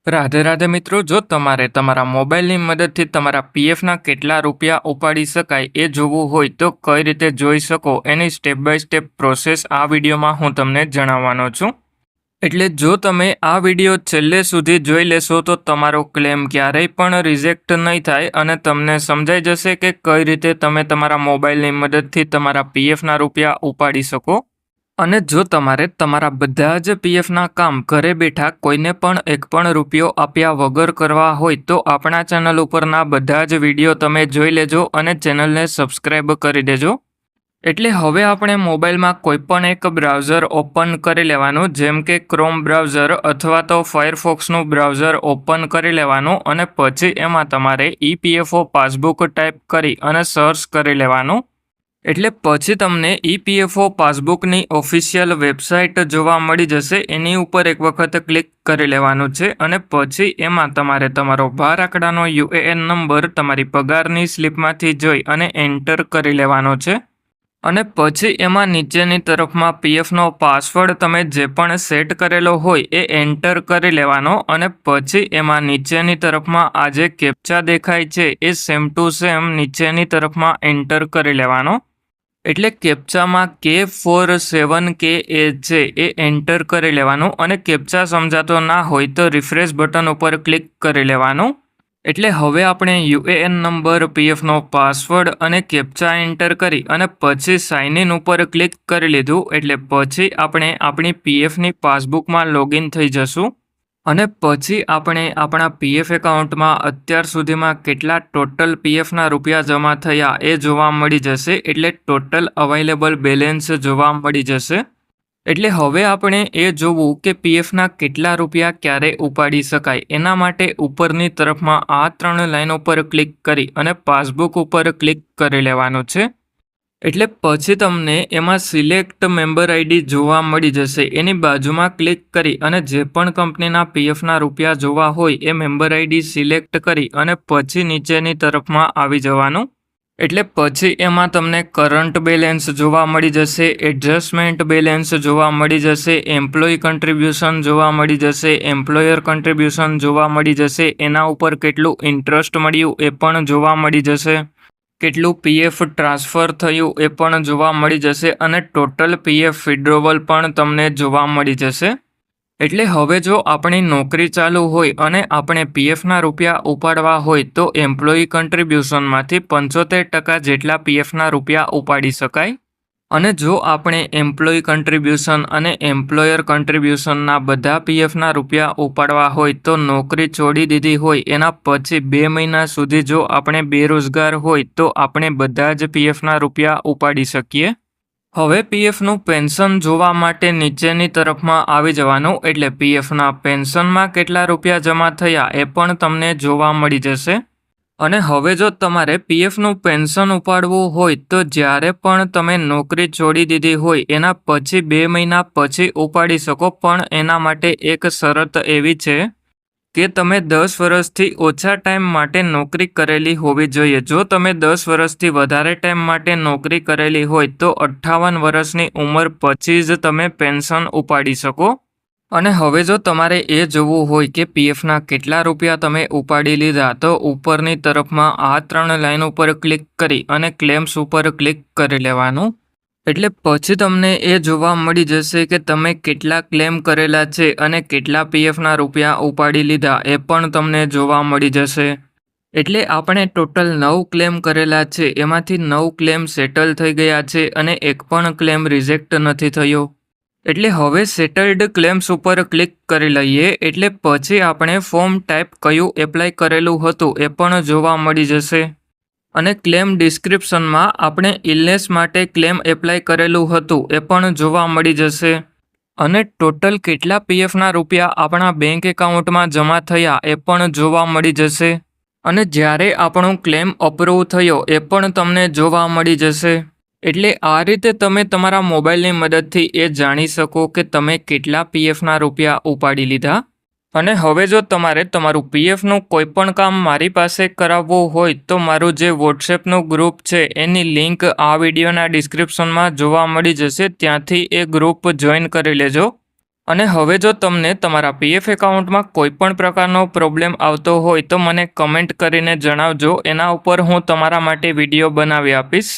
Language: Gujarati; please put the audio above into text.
રાધે રાધે મિત્રો, જો તમારે તમારા મોબાઈલની મદદથી તમારા પીએફના કેટલા રૂપિયા ઉપાડી શકાય એ જોવું હોય તો કઈ રીતે જોઈ શકો એની સ્ટેપ બાય સ્ટેપ પ્રોસેસ આ વિડીયોમાં હું તમને જણાવવાનો છું. એટલે જો તમે આ વિડીયો છેલ્લે સુધી જોઈ લેશો તો તમારો ક્લેમ ક્યારેય પણ રિજેક્ટ નહીં થાય અને તમને સમજાઈ જશે કે કઈ રીતે તમે તમારા મોબાઈલની મદદથી તમારા પીએફના રૂપિયા ઉપાડી શકો. અને જો તમારે તમારા બધા જ પીએફના કામ ઘરે બેઠા કોઈને પણ એક પણ રૂપિયો આપ્યા વગર કરવા હોય તો આપણા ચેનલ ઉપરના બધા જ વિડીયો તમે જોઈ લેજો અને ચેનલને સબસ્ક્રાઈબ કરી દેજો. એટલે હવે આપણે મોબાઈલમાં કોઈપણ એક બ્રાઉઝર ઓપન કરી લેવાનું, જેમ કે ક્રોમ બ્રાઉઝર અથવા તો ફાયરફોક્સનું બ્રાઉઝર ઓપન કરી લેવાનું અને પછી એમાં તમારે ઈપીએફઓ પાસબુક ટાઈપ કરી અને સર્ચ કરી લેવાનું. એટલે પછી તમને ઈપીએફઓ પાસબુકની ઓફિશિયલ વેબસાઇટ જોવા મળી જશે. એની ઉપર એક વખત ક્લિક કરી લેવાનું છે અને પછી એમાં તમારે તમારો 12 આંકડાનો યુએએન નંબર તમારી પગારની સ્લિપમાંથી જોઈ અને એન્ટર કરી લેવાનો છે. અને પછી એમાં નીચેની તરફમાં પીએફનો પાસવર્ડ તમે જે પણ સેટ કરેલો હોય એ એન્ટર કરી લેવાનો અને પછી એમાં નીચેની તરફમાં આ જે કેપ્ચા દેખાય છે એ સેમ ટુ સેમ નીચેની તરફમાં એન્ટર કરી લેવાનો. એટલે કેપ્ચામાં K47K છે એ એન્ટર કરી લેવાનું અને કેપ્ચા સમજાતો ના હોય તો રિફ્રેશ બટન ઉપર ક્લિક કરી લેવાનું. એટલે હવે આપણે યુએએન નંબર, પીએફનો પાસવર્ડ અને કેપ્ચા એન્ટર કરી અને પછી સાઇન ઇન ઉપર ક્લિક કરી લીધું. એટલે પછી આપણે આપણી પીએફની પાસબુકમાં લોગિન થઈ જશું અને પછી આપણે આપણા પીએફ એકાઉન્ટમાં અત્યાર સુધીમાં કેટલા ટોટલ પીએફના રૂપિયા જમા થયા એ જોવા મળી જશે. એટલે ટોટલ અવેલેબલ બેલેન્સ જોવા મળી જશે. એટલે હવે આપણે એ જોવું કે પીએફના કેટલા રૂપિયા ક્યારે ઉપાડી શકાય. એના માટે ઉપરની તરફમાં આ 3 લાઈનો પર ક્લિક કરી અને પાસબુક ઉપર ક્લિક કરી લેવાનું છે. એટલે પછી તમને એમાં સિલેક્ટ મેમ્બર આઈડી જોવા મળી જશે. એની બાજુમાં ક્લિક કરી અને જે પણ કંપનીના પીએફના રૂપિયા જોવા હોય એ મેમ્બર આઈડી સિલેક્ટ કરી અને પછી નીચેની તરફમાં આવી જવાનું. એટલે પછી એમાં તમને કરંટ બેલેન્સ જોવા મળી જશે, એડજસ્ટમેન્ટ બેલેન્સ જોવા મળી જશે, એમ્પ્લોયી કન્ટ્રીબ્યુશન જોવા મળી જશે, એમ્પ્લોયર કન્ટ્રીબ્યુશન જોવા મળી જશે, એના ઉપર કેટલું ઇન્ટરેસ્ટ મળ્યું એ પણ જોવા મળી જશે, કેટલું પીએફ ટ્રાન્સફર થયું એ પણ જોવા મળી જશે અને ટોટલ પીએફ વિડ્રોવલ પણ તમને જોવા મળી જશે. એટલે હવે જો આપણી નોકરી ચાલુ હોય અને આપણે પીએફના રૂપિયા ઉપાડવા હોય તો એમ્પ્લોયી કન્ટ્રીબ્યુશનમાંથી 75% જેટલા પીએફના રૂપિયા ઉપાડી શકાય. અને જો આપણે એમ્પ્લોયી કન્ટ્રીબ્યુશન અને એમ્પ્લોયર કન્ટ્રીબ્યુશનના બધા પીએફના રૂપિયા ઉપાડવા હોય તો નોકરી છોડી દીધી હોય એના પછી 2 મહિના સુધી જો આપણે બેરોજગાર હોય તો આપણે બધા જ પીએફના રૂપિયા ઉપાડી શકીએ. હવે પીએફનું પેન્શન જોવા માટે નીચેની તરફમાં આવી જવાનું. એટલે પીએફના પેન્શનમાં કેટલા રૂપિયા જમા થયા એ પણ તમને જોવા મળી જશે. અને હવે જો તમારે પીએફનું પેન્શન ઉપાડવું હોય તો જ્યારે પણ તમે નોકરી છોડી દીધી હોય એના પછી 2 મહિના પછી ઉપાડી શકો, પણ એના માટે એક શરત એવી છે કે તમે 10 વર્ષથી ઓછા ટાઈમ માટે નોકરી કરેલી હોવી જોઈએ. જો તમે 10 વર્ષથી વધારે ટાઈમ માટે નોકરી કરેલી હોય તો 58 વર્ષની ઉંમર પછી જ તમે પેન્શન ઉપાડી શકો. અને હવે જો તમારે એ જોવું હોય કે પીએફના કેટલા રૂપિયા તમે ઉપાડી લીધા તો ઉપરની તરફમાં આ 3 લાઈન ઉપર ક્લિક કરી અને ક્લેમ્સ ઉપર ક્લિક કરી લેવાનું. એટલે પછી તમને એ જોવા મળી જશે કે તમે કેટલા ક્લેમ કરેલા છે અને કેટલા પીએફના રૂપિયા ઉપાડી લીધા એ પણ તમને જોવા મળી જશે. એટલે આપણે ટોટલ 9 ક્લેમ કરેલા છે, એમાંથી 9 ક્લેમ સેટલ થઈ ગયા છે અને એક પણ ક્લેમ રિજેક્ટ નથી થયો. એટલે હવે સેટલડ ક્લેમ્સ ઉપર ક્લિક કરી લઈએ. એટલે પછી આપણે ફોર્મ ટાઈપ કયું એપ્લાય કરેલું હતું એ પણ જોવા મળી જશે. અને ક્લેમ ડિસ્ક્રિપ્શનમાં આપણે ઇલનેસ માટે ક્લેમ એપ્લાય કરેલું હતું એ પણ જોવા મળી જશે. અને ટોટલ કેટલા પીએફના રૂપિયા આપણા બેંક એકાઉન્ટમાં જમા થયા એ પણ જોવા મળી જશે. અને જ્યારે આપણો ક્લેમ અપ્રૂવ થયો એ પણ તમને જોવા મળી જશે. એટલે આ રીતે તમે તમારા મોબાઈલની મદદથી એ જાણી શકો કે તમે કેટલા પીએફના રૂપિયા ઉપાડી લીધા. અને હવે જો તમારે તમારું પીએફનું કોઈ પણ કામ મારી પાસે કરાવવું હોય તો મારું જે વોટ્સએપનું ગ્રુપ છે એની લિંક આ વિડીયોના ડિસ્ક્રિપ્શનમાં જોવા મળી જશે. ત્યાંથી એ ગ્રુપ જોઈન કરી લેજો. અને હવે જો તમને તમારા પીએફ એકાઉન્ટમાં કોઈ પણ પ્રકારનો પ્રોબ્લેમ આવતો હોય તો મને કમેન્ટ કરીને જણાવજો. એના ઉપર હું તમારા માટે વિડીયો બનાવી આપીશ.